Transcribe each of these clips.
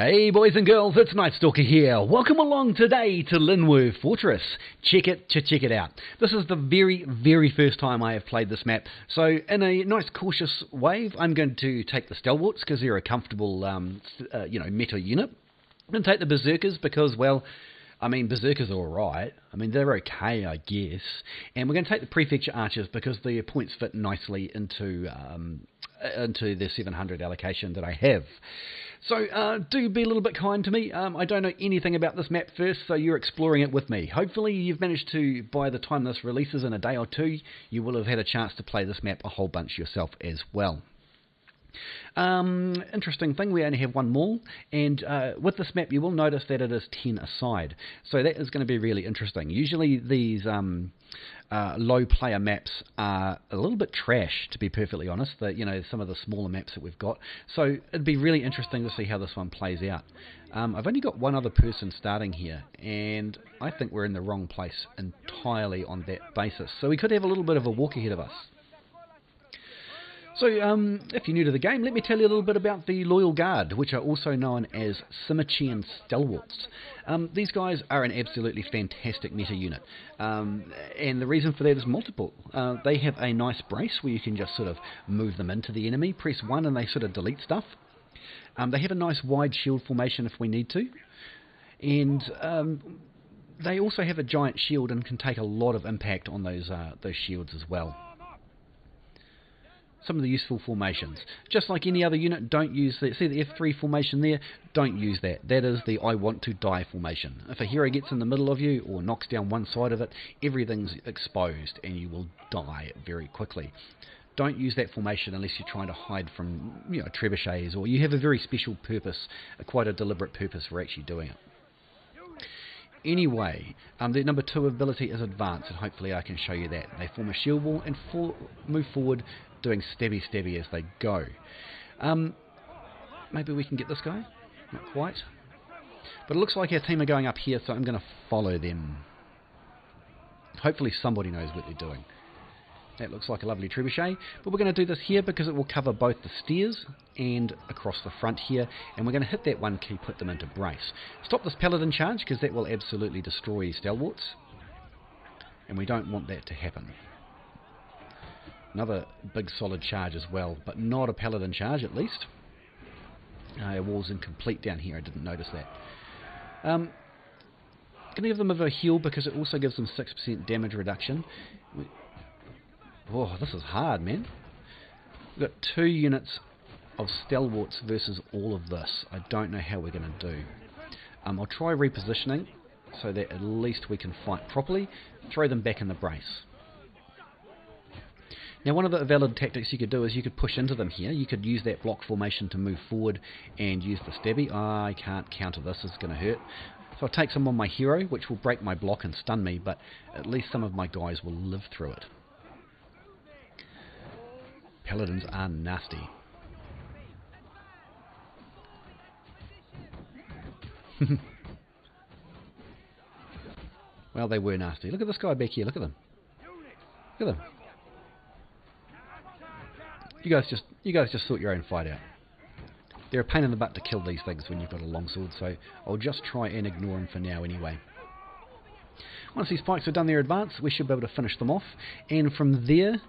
Hey boys and girls, it's KnightStalker here. Welcome along today to Linwu Fortress. Check it out. This is the very first time I have played this map. So in a nice cautious wave, I'm going to take the Stalwarts because they're a comfortable meta unit. I'm going to take the Berserkers because, well, I mean, Berserkers are alright. I mean, they're okay, I guess. And we're going to take the Prefecture Archers because the points fit nicely into the 700 allocation that I have. So do be a little bit kind to me. I don't know anything about this map first, so you're exploring it with me. Hopefully you've managed to, by the time this releases in a day or two, you will have had a chance to play this map a whole bunch yourself as well. Interesting thing, we only have one maul, and with this map you will notice that it is 10 aside, so that is going to be really interesting. Usually these low player maps are a little bit trash, to be perfectly honest, some of the smaller maps that we've got, so it'd be really interesting to see how this one plays out. I've only got one other person starting here, and I think we're in the wrong place entirely on that basis, so we could have a little bit of a walk ahead of us. So, if you're new to the game, let me tell you a little bit about the Loyal Guard, which are also known as Stalwarts. These guys are an absolutely fantastic meta unit, and the reason for that is multiple. They have a nice brace where you can just sort of move them into the enemy, press 1 and they sort of delete stuff. They have a nice wide shield formation if we need to, and they also have a giant shield and can take a lot of impact on those shields as well. Some of the useful formations. Just like any other unit, don't use the, see the F3 formation there? Don't use that. That is the I want to die formation. If a hero gets in the middle of you or knocks down one side of it, everything's exposed and you will die very quickly. Don't use that formation unless you're trying to hide from trebuchets, or you have a very special purpose, quite a deliberate purpose for actually doing it. Anyway, the number 2 ability is Advance, and hopefully I can show you that. They form a shield wall and move forward, doing stabby as they go. Maybe we can get this guy? Not quite. But it looks like our team are going up here, so I'm going to follow them. Hopefully somebody knows what they're doing. That looks like a lovely trebuchet, but we're going to do this here because it will cover both the stairs and across the front here, and we're going to hit that one key, put them into brace. Stop this paladin charge because that will absolutely destroy Stalwarts, and we don't want that to happen. Another big solid charge as well, but not a paladin charge at least. Our wall's incomplete down here, I didn't notice that. Going to give them a bit of a heal because it also gives them 6% damage reduction. Oh, this is hard, man. We've got 2 units of Stalwarts versus all of this. I don't know how we're going to do. I'll try repositioning so that at least we can fight properly. Throw them back in the brace. Now, one of the valid tactics you could do is you could push into them here. You could use that block formation to move forward and use the stabby. I can't counter this, it's going to hurt. So I'll take some on my hero, which will break my block and stun me, but at least some of my guys will live through it. Paladins are nasty. Well, they were nasty. Look at this guy back here, look at them. Look at them. You guys just sort your own fight out. They're a pain in the butt to kill these things when you've got a longsword, so I'll just try and ignore them for now anyway. Once these spikes have done their advance, we should be able to finish them off, and from there,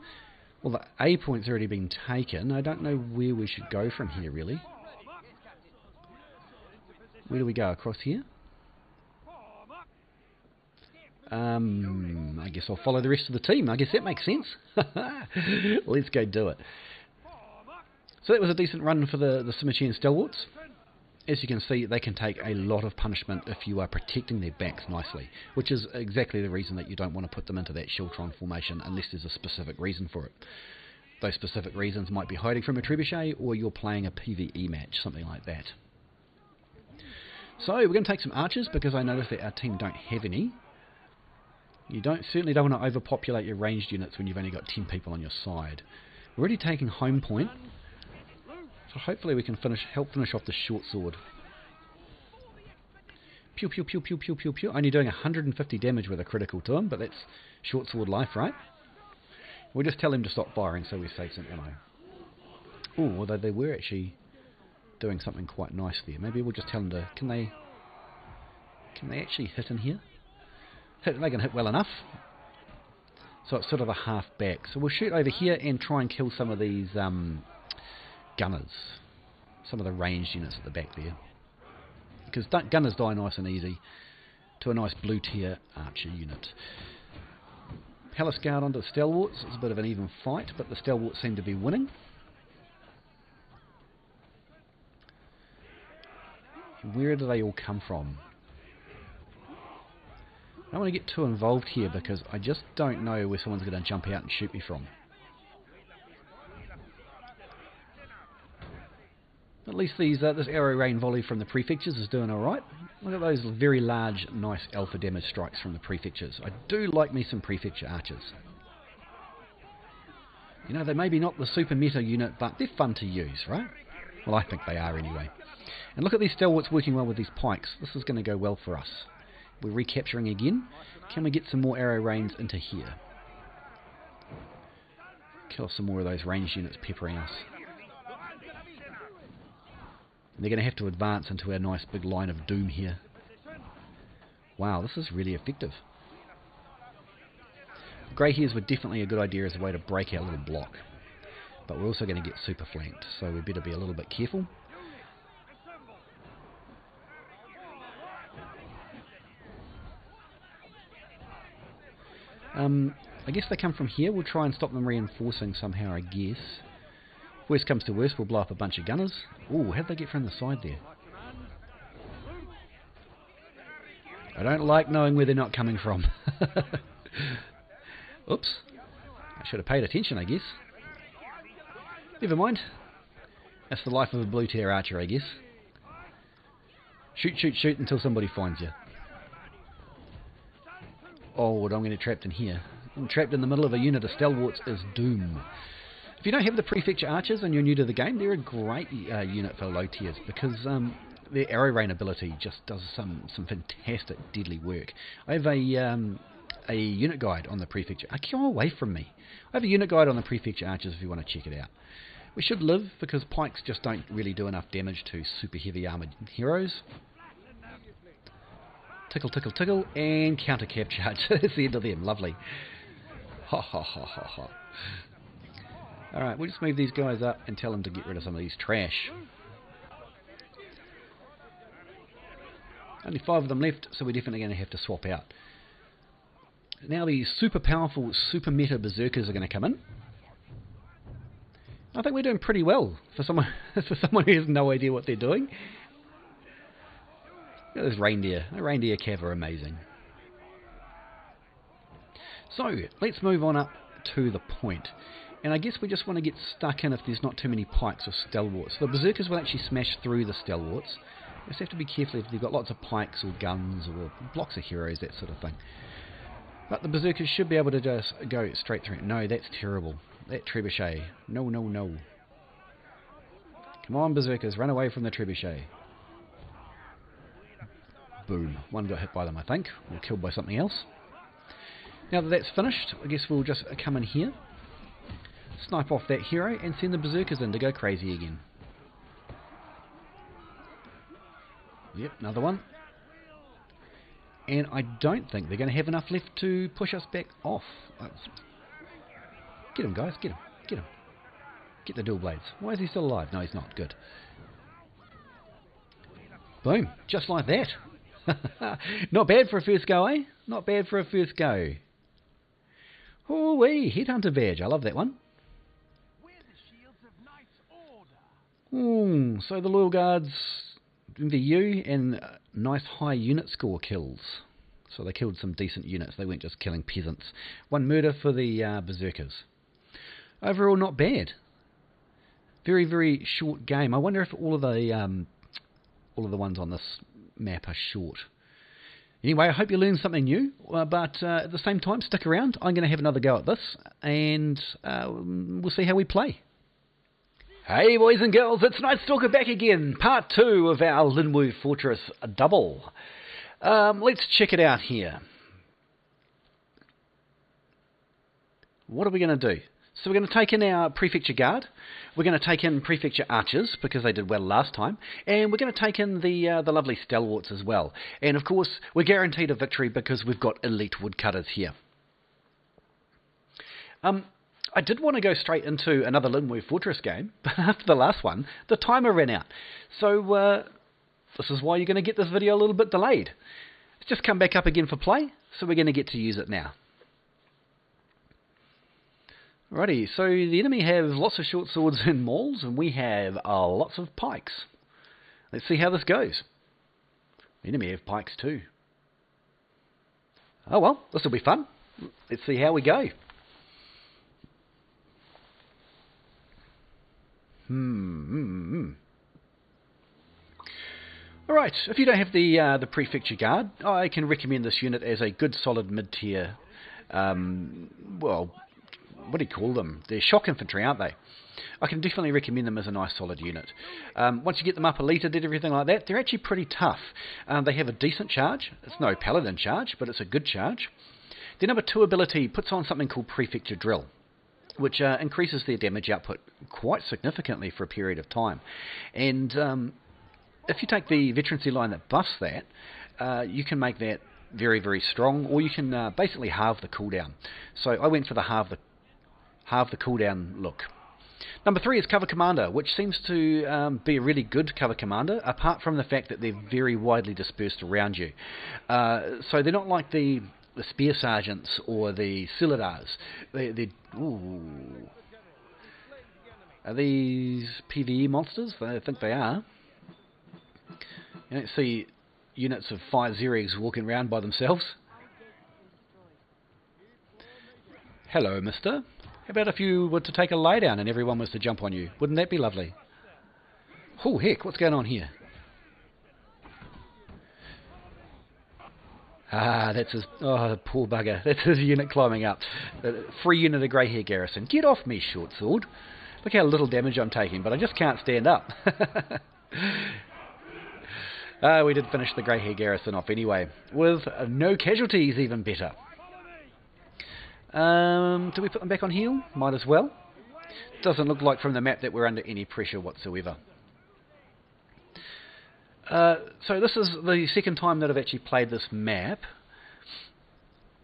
well, the A point's already been taken. I don't know where we should go from here, really. Where do we go? Across here? I guess I'll follow the rest of the team. I guess that makes sense. Let's go do it. So that was a decent run for the Stalwarts. Stalwarts. As you can see, they can take a lot of punishment if you are protecting their backs nicely, which is exactly the reason that you don't want to put them into that Shieldtron formation unless there's a specific reason for it. Those specific reasons might be hiding from a trebuchet, or you're playing a PvE match, something like that. So we're going to take some archers because I noticed that our team don't have any. You certainly don't want to overpopulate your ranged units when you've only got 10 people on your side. We're already taking home point, so hopefully we can help finish off the short sword. Pew pew pew pew pew pew pew. Only doing 150 damage with a critical to him, but that's short sword life, right? We'll just tell him to stop firing so we save some ammo. Oh, although they were actually doing something quite nice there. Maybe we'll just tell them to... Can they actually hit in here? They can hit well enough. So it's sort of a half back. So we'll shoot over here and try and kill some of these gunners. Some of the ranged units at the back there. Because gunners die nice and easy to a nice blue tier archer unit. Palace Guard onto the Stalwarts. It's a bit of an even fight, but the Stalwarts seem to be winning. Where do they all come from? I don't want to get too involved here because I just don't know where someone's going to jump out and shoot me from. At least this arrow rain volley from the Prefectures is doing alright. Look at those very large, nice alpha damage strikes from the Prefectures. I do like me some Prefecture archers. You know, they may be not the super meta unit, but they're fun to use, right? Well, I think they are anyway. And look at these Stalwarts working well with these pikes. This is going to go well for us. We're recapturing again. Can we get some more arrow rains into here? Kill off some more of those ranged units peppering us. And they're going to have to advance into our nice big line of doom here. Wow, this is really effective. Grey hairs were definitely a good idea as a way to break our little block. But we're also going to get super flanked, so we better be a little bit careful. I guess they come from here. We'll try and stop them reinforcing somehow, I guess. Worst comes to worst, we'll blow up a bunch of gunners. Ooh, how'd they get from the side there? I don't like knowing where they're not coming from. Oops. I should have paid attention, I guess. Never mind. That's the life of a blue tier archer, I guess. Shoot, shoot, shoot until somebody finds you. Oh, I'm going to get trapped in here. I'm trapped in the middle of a unit of Stalwarts is doom. If you don't have the Prefecture archers and you're new to the game, they're a great unit for low tiers because their arrow rain ability just does some fantastic deadly work. I have a unit guide on the Prefecture. Come away from me. I have a unit guide on the Prefecture archers if you want to check it out. We should live because pikes just don't really do enough damage to super heavy armoured heroes. Tickle, tickle, tickle, and counter cap charge. That's the end of them. Lovely. Ha ha ha ha ha. Alright, we'll just move these guys up and tell them to get rid of some of these trash. Only 5 of them left, so we're definitely going to have to swap out. Now these super powerful, super meta Berserkers are going to come in. I think we're doing pretty well for someone who has no idea what they're doing. Look at this reindeer. The reindeer cav are amazing. So, let's move on up to the point. And I guess we just want to get stuck in if there's not too many pikes or Stalwarts. The Berserkers will actually smash through the Stalwarts. You just have to be careful if they've got lots of pikes or guns or blocks of heroes, that sort of thing. But the Berserkers should be able to just go straight through. No, that's terrible. That trebuchet. No, no, no. Come on, Berserkers, run away from the trebuchet. Boom. One got hit by them, I think. Or killed by something else. Now that that's finished, I guess we'll just come in here, snipe off that hero, and send the Berserkers in to go crazy again. Yep, another one. And I don't think they're going to have enough left to push us back off. Get him, guys. Get him. Get him. Get the dual blades. Why is he still alive? No, he's not. Good. Boom. Just like that. Not bad for a first go, eh? Not bad for a first go. Oh-wee, Headhunter badge. I love that one. So the Loyal Guards MVU and nice high unit score kills. So they killed some decent units. They weren't just killing peasants. 1 murder for the Berserkers. Overall, not bad. Very, very short game. I wonder if all of the ones on this map are short. Anyway, I hope you learned something new, but at the same time, stick around. I'm going to have another go at this, and we'll see how we play. Hey boys and girls, it's KnightStalker back again, part 2 of our Linwu Fortress double. Let's check it out here. What are we going to do? So we're going to take in our Prefecture Guard, we're going to take in Prefecture Archers, because they did well last time, and we're going to take in the lovely Stalwarts as well. And of course, we're guaranteed a victory because we've got elite woodcutters here. I did want to go straight into another Linwu Fortress game, but after the last one, the timer ran out. So this is why you're going to get this video a little bit delayed. It's just come back up again for play, so we're going to get to use it now. Alrighty, so the enemy have lots of short swords and mauls, and we have lots of pikes. Let's see how this goes. The enemy have pikes too. Oh well, this will be fun. Let's see how we go. Alright, if you don't have the Prefecture Guard, I can recommend this unit as a good solid mid-tier, well, what do you call them? They're shock infantry, aren't they? I can definitely recommend them as a nice solid unit. Once you get them up elited and everything like that, they're actually pretty tough. They have a decent charge. It's no paladin charge, but it's a good charge. Their number 2 ability puts on something called Prefecture Drill, which increases their damage output quite significantly for a period of time. And if you take the veterancy line that buffs that, you can make that very, very strong, or you can basically halve the cooldown. So I went for the halve the cooldown look. Number 3 is Cover Commander, which seems to be a really good Cover Commander, apart from the fact that they're very widely dispersed around you. So they're not like the Spear Sergeants or the Siladars. Are these PvE monsters? I think they are. You don't see units of 5 Zerigs walking around by themselves. Hello, mister. How about if you were to take a lay down and everyone was to jump on you? Wouldn't that be lovely? Oh, heck, what's going on here? Ah, that's his... Oh, poor bugger. That's his unit climbing up. Free unit of Grey Hair Garrison. Get off me, short sword. Look how little damage I'm taking, but I just can't stand up. We did finish the Grey Hair Garrison off anyway, with no casualties, even better. Do we put them back on heal? Might as well. Doesn't look like from the map that we're under any pressure whatsoever. So this is the second time that I've actually played this map,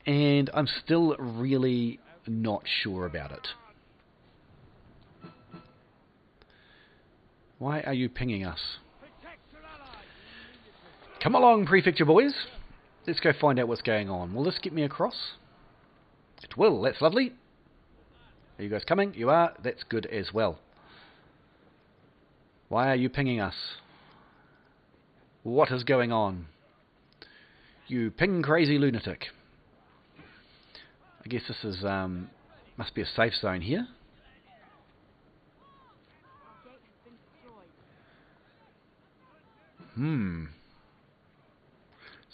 and I'm still really not sure about it. Why are you pinging us? Come along, Prefecture boys. Let's go find out what's going on. Will this get me across? It will. That's lovely. Are you guys coming? You are. That's good as well. Why are you pinging us? What is going on? You ping crazy lunatic. I guess this is must be a safe zone here.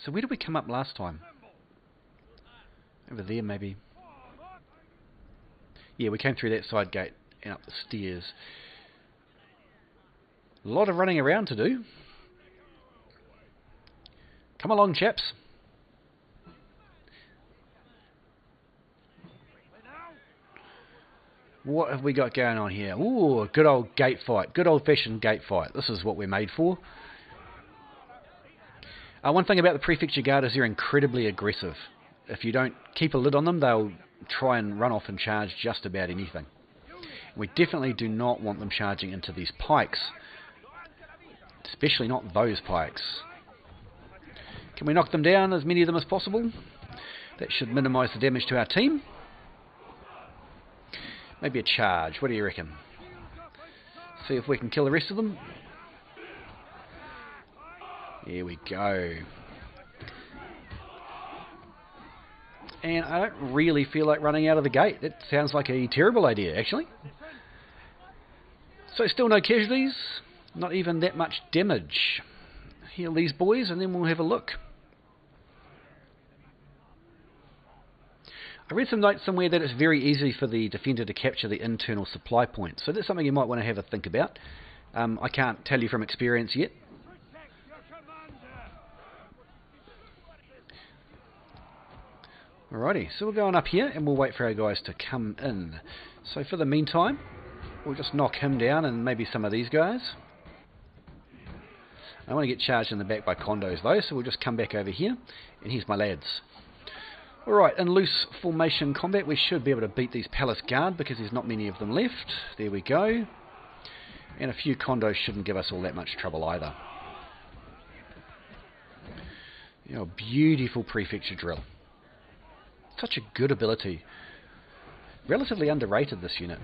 So where did we come up last time? Over there maybe. Yeah, we came through that side gate and up the stairs. A lot of running around to do. Come along, chaps. What have we got going on here? Ooh, good old gate fight. Good old-fashioned gate fight. This is what we're made for. One thing about the Prefecture Guard is they're incredibly aggressive. If you don't keep a lid on them, they'll try and run off and charge just about anything. We definitely do not want them charging into these pikes. Especially not those pikes. Can we knock them down, as many of them as possible? That should minimise the damage to our team. Maybe a charge. What do you reckon? See if we can kill the rest of them. Here we go. And I don't really feel like running out of the gate. That sounds like a terrible idea, actually. So still no casualties. Not even that much damage. Heal these boys and then we'll have a look. I read some notes somewhere that it's very easy for the defender to capture the internal supply point. So that's something you might want to have a think about. I can't tell you from experience yet. Alrighty, so we're going up here and we'll wait for our guys to come in. So for the meantime, we'll just knock him down and maybe some of these guys. I want to get charged in the back by condos though, so we'll just come back over here. And here's my lads. Alright, in loose formation combat we should be able to beat these Palace Guard because there's not many of them left. There we go. And a few condos shouldn't give us all that much trouble either. You know, beautiful prefecture drill. Such a good ability. Relatively underrated, this unit.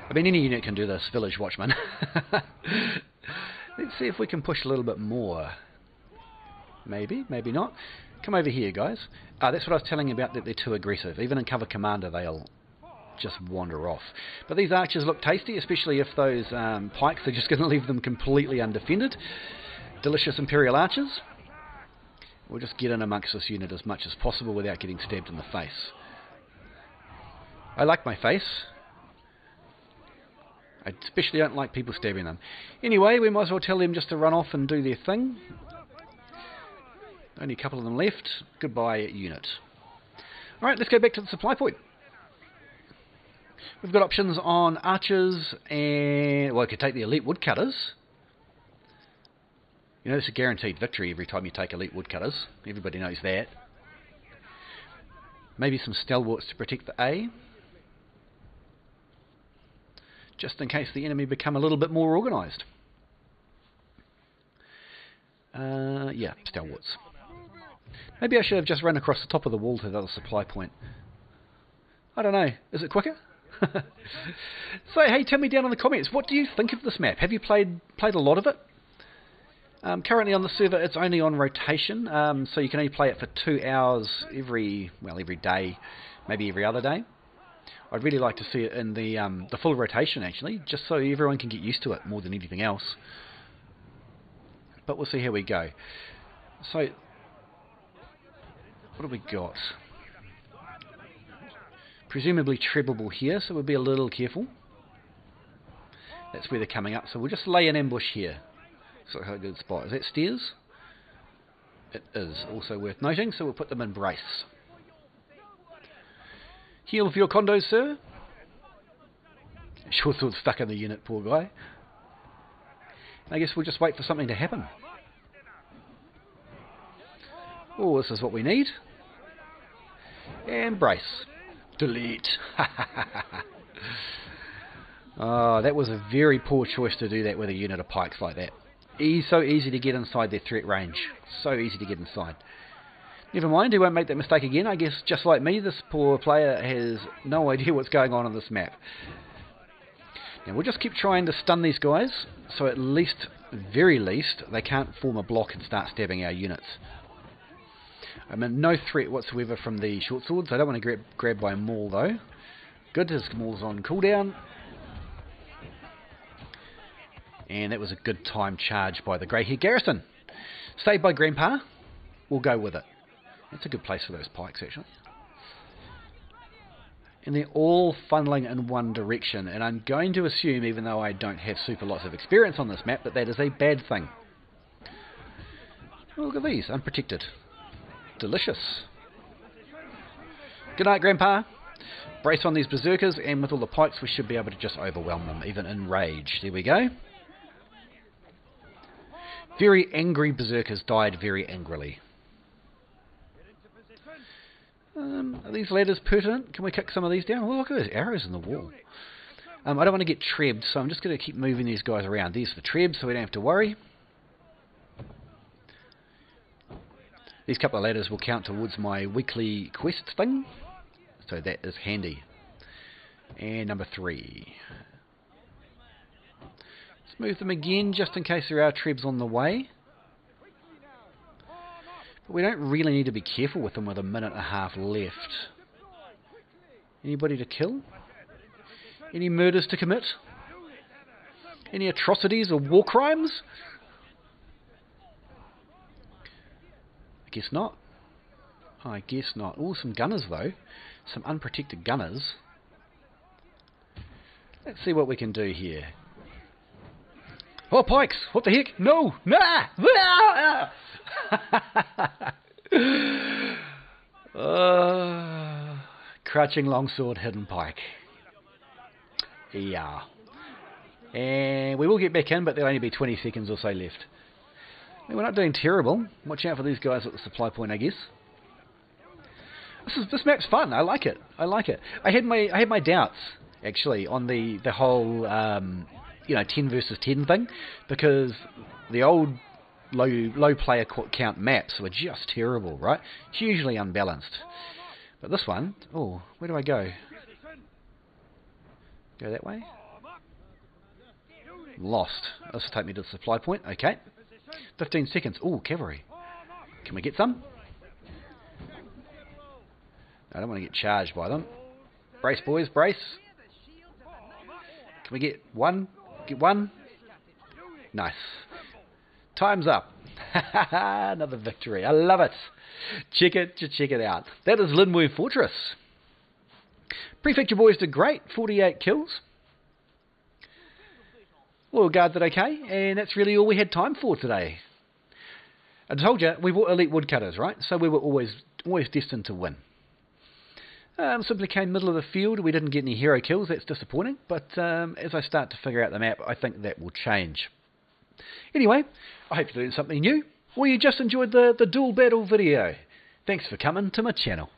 I mean, any unit can do this, Village Watchman. Let's see if we can push a little bit more. Maybe, maybe not. Come over here, guys. That's what I was telling you about, that they're too aggressive. Even in cover commander, they'll just wander off. But these archers look tasty, especially if those pikes are just going to leave them completely undefended. Delicious Imperial archers. We'll just get in amongst this unit as much as possible without getting stabbed in the face. I like my face. I especially don't like people stabbing them. Anyway, we might as well tell them just to run off and do their thing. Only a couple of them left. Goodbye, unit. Alright, let's go back to the supply point. We've got options on archers and... well, I could take the elite woodcutters. You know, it's a guaranteed victory every time you take elite woodcutters. Everybody knows that. Maybe some stalwarts to protect the A. Just in case the enemy become a little bit more organised. Yeah, stalwarts. Maybe I should have just run across the top of the wall to the other supply point. I don't know. Is it quicker? So, hey, tell me down in the comments, what do you think of this map? Have you played a lot of it? Currently on the server, it's only on rotation, so you can only play it for 2 hours every day, maybe every other day. I'd really like to see it in the full rotation, actually, just so everyone can get used to it more than anything else. But we'll see how we go. So, what have we got? Presumably trebleable here, so we'll be a little careful. That's where they're coming up, so we'll just lay an ambush here. Looks like a good spot. Is that stairs? It is. Also worth noting, so we'll put them in brace. Heal for your condos, sir. Short sword stuck in the unit, poor guy. I guess we'll just wait for something to happen. Oh, this is what we need. And brace. Delete. Oh, that was a very poor choice to do that with a unit of pikes like that. So easy to get inside their threat range. So easy to get inside. Never mind, he won't make that mistake again. I guess just like me, this poor player has no idea what's going on this map. Now we'll just keep trying to stun these guys, so at least, very least, they can't form a block and start stabbing our units. I mean, no threat whatsoever from the short swords. I don't want to grab by Maul though. Good, his Maul's on cooldown. And that was a good time charge by the grey-haired garrison. Saved by Grandpa. We'll go with it. That's a good place for those pikes, actually. And they're all funneling in one direction. And I'm going to assume, even though I don't have super lots of experience on this map, that that is a bad thing. Oh, look at these, unprotected. Delicious. Good night, Grandpa. Brace on these berserkers, and with all the pikes we should be able to just overwhelm them, even in rage. There we go. Very angry berserkers died very angrily. Are these ladders pertinent? Can we kick some of these down? Oh, look at those arrows in the wall. I don't want to get trebbed, so I'm just going to keep moving these guys around. There's the trebs, so we don't have to worry. These couple of ladders will count towards my weekly quest thing, so that is handy. And number 3. Let's move them again, just in case there are trebs on the way. But we don't really need to be careful with them with a minute and a half left. Anybody to kill? Any murders to commit? Any atrocities or war crimes? I guess not. I guess not. Oh, some gunners though. Some unprotected gunners. Let's see what we can do here. Oh, pikes! What the heck? No! Nah! Crouching longsword, hidden pike. Yeah. And we will get back in, but there'll only be 20 seconds or so left. We're not doing terrible. Watch out for these guys at the supply point, I guess. This map's fun. I like it. I like it. I had my doubts actually on the whole 10 versus 10 thing, because the old low player count maps were just terrible, right? Hugely unbalanced. But this one, oh, where do I go? Go that way? Lost. This will take me to the supply point. Okay. 15 seconds. Oh, cavalry. Can we get some? I don't want to get charged by them. Brace, boys, brace. Can we get one? Get one? Nice. Time's up. Another victory. I love it. Check it out. That is Linwu Fortress. Prefecture boys did great. 48 kills. Loyal Guard did okay, and that's really all we had time for today. I told you, we were elite woodcutters, right? So we were always destined to win. Simply came middle of the field. We didn't get any hero kills. That's disappointing. But as I start to figure out the map, I think that will change. Anyway, I hope you learned something new, or you just enjoyed the dual battle video. Thanks for coming to my channel.